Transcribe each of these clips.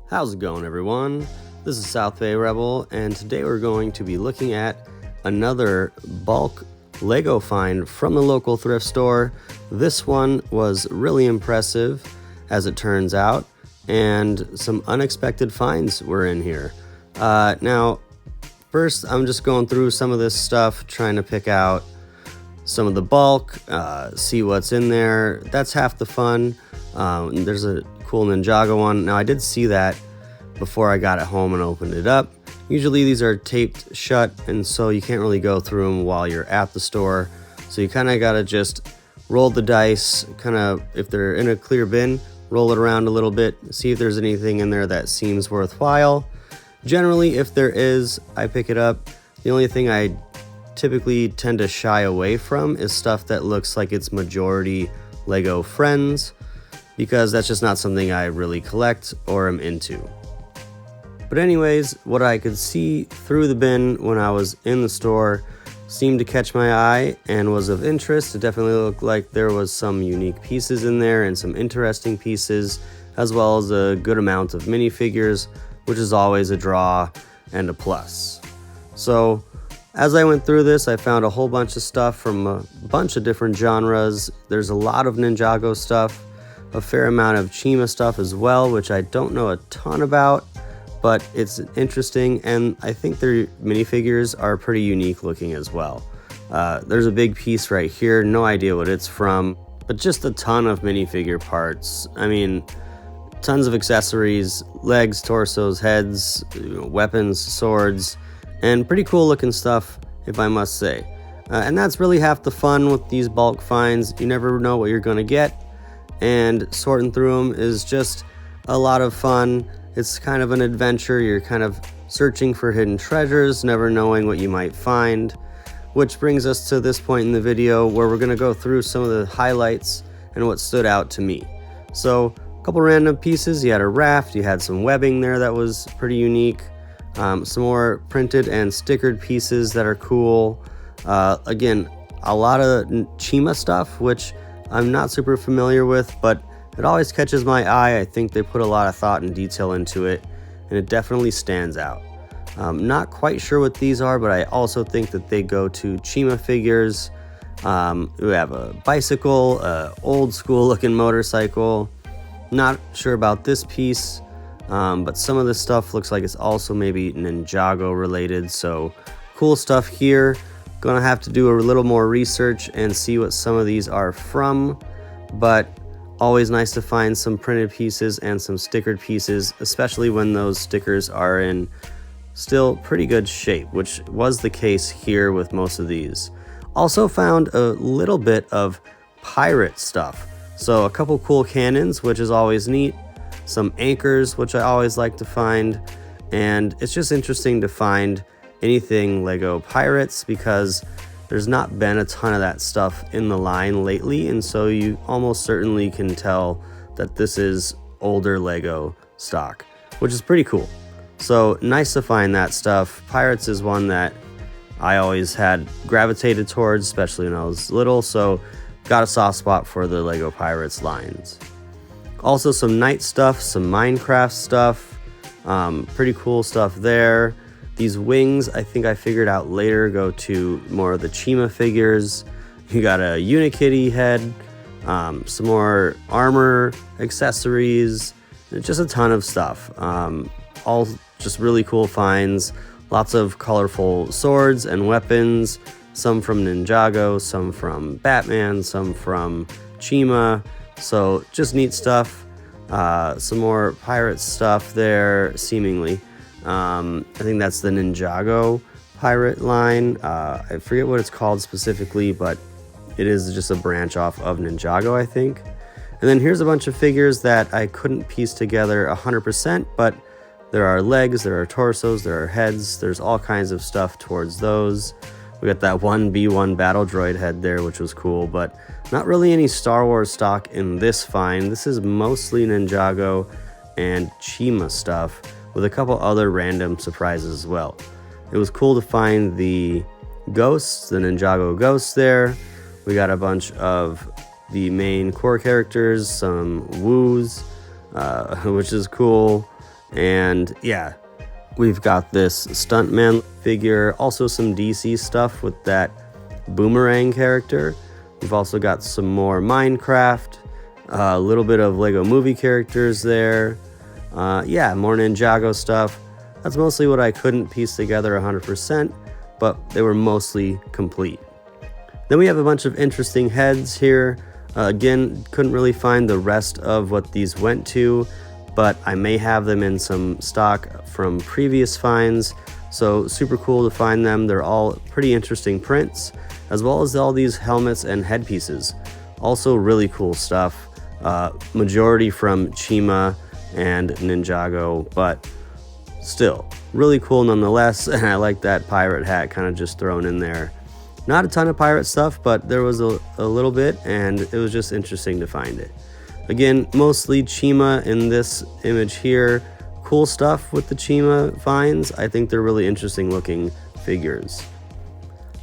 How's it going, everyone? This is South Bay Rebel, and today we're going to be looking at another bulk Lego find from the local thrift store. This one was really impressive, as it turns out, and some unexpected finds were in here. Now, first, I'm just going through some of this stuff, trying to pick out some of the bulk, see what's in there. That's half the fun. There's a cool Ninjago one. Now, I did see that before I got it home and opened it up. Usually these are taped shut, and so you can't really go through them while you're at the store. So you kind of got to just roll the dice, kind of, if they're in a clear bin, roll it around a little bit, see if there's anything in there that seems worthwhile. Generally, if there is, I pick it up. The only thing I typically tend to shy away from is stuff that looks like it's majority Lego Friends, because that's just not something I really collect or am into. But anyways, what I could see through the bin when I was in the store seemed to catch my eye and was of interest. It definitely looked like there was some unique pieces in there and some interesting pieces, as well as a good amount of minifigures, which is always a draw and a plus. So as I went through this, I found a whole bunch of stuff from a bunch of different genres. There's a lot of Ninjago stuff, a fair amount of Chima stuff as well, which I don't know a ton about, but it's interesting, and I think their minifigures are pretty unique looking as well. There's a big piece right here, no idea what it's from, but just a ton of minifigure parts. I mean, tons of accessories, legs, torsos, heads, weapons, swords, and pretty cool looking stuff, if I must say. And that's really half the fun with these bulk finds. You never know what you're gonna get, and sorting through them is just a lot of fun. It's kind of an adventure. You're kind of searching for hidden treasures, never knowing what you might find, which brings us to this point in the video where we're going to go through some of the highlights and what stood out to me. So a couple random pieces. You had a raft, you had some webbing there that was pretty unique, some more printed and stickered pieces that are cool. Again, a lot of Chima stuff, which I'm not super familiar with, but it always catches my eye. I think they put a lot of thought and detail into it, and it definitely stands out. Not quite sure what these are, but I also think that they go to Chima figures. We have a bicycle, old school looking motorcycle. Not sure about this piece, but some of this stuff looks like it's also maybe Ninjago related, so cool stuff here. Gonna have to do a little more research and see what some of these are from, but always nice to find some printed pieces and some stickered pieces, especially when those stickers are in still pretty good shape, which was the case here with most of these. Also found a little bit of pirate stuff. So a couple cool cannons, which is always neat. Some anchors, which I always like to find. And it's just interesting to find anything Lego Pirates, because there's not been a ton of that stuff in the line lately, and so you almost certainly can tell that this is older Lego stock, which is pretty cool. So nice to find that stuff. Pirates is one that I always had gravitated towards, especially when I was little, so got a soft spot for the Lego Pirates lines. Also some Knight stuff, some Minecraft stuff, pretty cool stuff there. These wings, I think I figured out later, go to more of the Chima figures. You got a Unikitty head, some more armor, accessories, just a ton of stuff. All just really cool finds. Lots of colorful swords and weapons, some from Ninjago, some from Batman, some from Chima. So just neat stuff. Some more pirate stuff there, seemingly. I think that's the Ninjago pirate line. I forget what it's called specifically, but it is just a branch off of Ninjago, I think. And then here's a bunch of figures that I couldn't piece together 100%, but there are legs, there are torsos, there are heads, there's all kinds of stuff towards those. We got that 1B1 battle droid head there, which was cool, but not really any Star Wars stock in this find. This is mostly Ninjago and Chima stuff, with a couple other random surprises as well. It was cool to find the ghosts, the Ninjago ghosts there. We got a bunch of the main core characters, some woos, which is cool. And yeah, we've got this stuntman figure, also some DC stuff with that Boomerang character. We've also got some more Minecraft, a little bit of Lego movie characters there. Yeah, more Ninjago stuff. That's mostly what I couldn't piece together 100%, but they were mostly complete. Then we have a bunch of interesting heads here. Again, couldn't really find the rest of what these went to, but I may have them in some stock from previous finds. So super cool to find them. They're all pretty interesting prints, as well as all these helmets and headpieces. Also really cool stuff. Majority from Chima and Ninjago, but still really cool nonetheless. And I like that pirate hat kind of just thrown in there. Not a ton of pirate stuff, but there was a little bit, and it was just interesting to find it. Again, mostly Chima in this image here. Cool stuff with the Chima finds. I think they're really interesting looking figures.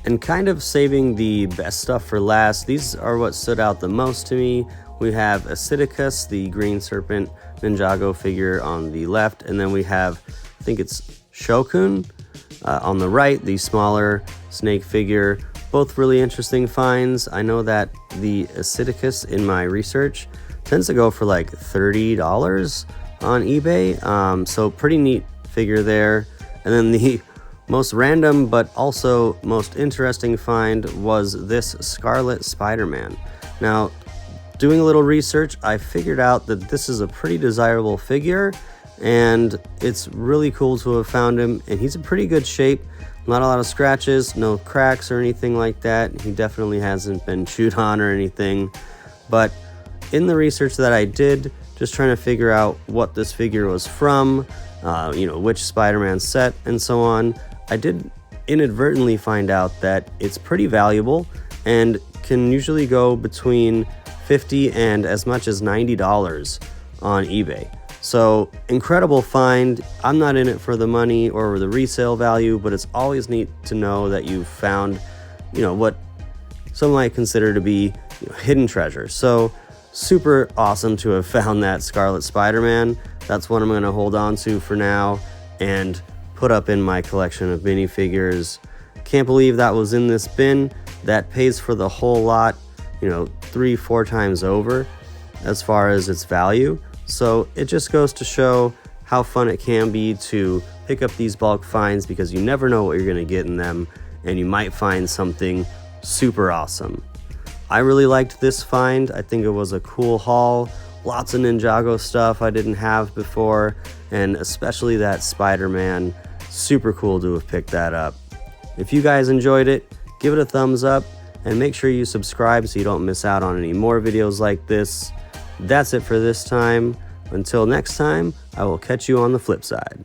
And kind of saving the best stuff for last, these are what stood out the most to me. We have Acidicus, the green serpent Ninjago figure on the left, and then we have, I think it's Shokun on the right, the smaller snake figure. Both really interesting finds. I know that the Acidicus in my research tends to go for like $30 on eBay, so pretty neat figure there. And then the most random but also most interesting find was this Scarlet Spider-Man. Now, doing a little research, I figured out that this is a pretty desirable figure, and it's really cool to have found him, and he's in pretty good shape. Not a lot of scratches, no cracks or anything like that. He definitely hasn't been chewed on or anything. But in the research that I did, just trying to figure out what this figure was from, which Spider-Man set and so on, I did inadvertently find out that it's pretty valuable and can usually go between $50 and as much as $90 on eBay. So incredible find. I'm not in it for the money or the resale value, but it's always neat to know that you've found, what some might consider to be hidden treasure. So super awesome to have found that Scarlet Spider-Man. That's what I'm going to hold on to for now and put up in my collection of minifigures. Can't believe that was in this bin. That pays for the whole lot, 3-4 times over as far as its value. So it just goes to show how fun it can be to pick up these bulk finds, because you never know what you're going to get in them, and you might find something super awesome. I really liked this find. I think it was a cool haul. Lots of Ninjago stuff I didn't have before, and especially that Spider-Man. Super cool to have picked that up. If you guys enjoyed it, give it a thumbs up, and make sure you subscribe so you don't miss out on any more videos like this. That's it for this time. Until next time, I will catch you on the flip side.